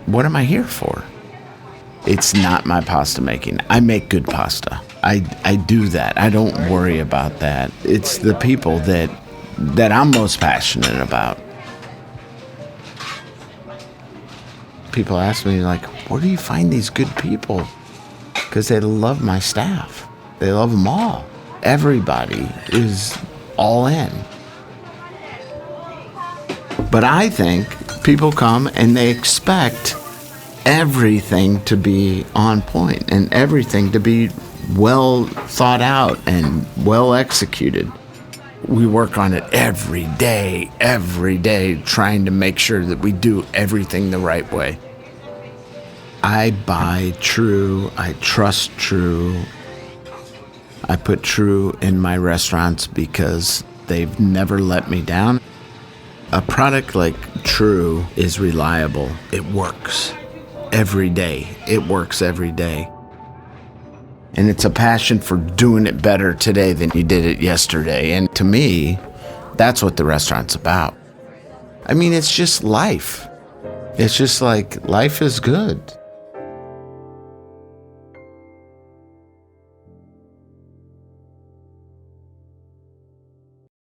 what am I here for? It's not my pasta making. I make good pasta. I do that. I don't worry about that. It's the people that I'm most passionate about. People ask me, like, where do you find these good people? Because they love my staff. They love them all. Everybody is all in. But I think people come and they expect everything to be on point and everything to be well thought out and well executed. We work on it every day, trying to make sure that we do everything the right way. I buy true, I trust true. I put true in my restaurants because they've never let me down. A product like True is reliable. It works every day. It works every day. And it's a passion for doing it better today than you did it yesterday. And to me, that's what the restaurant's about. I mean, it's just life. It's just like life is good.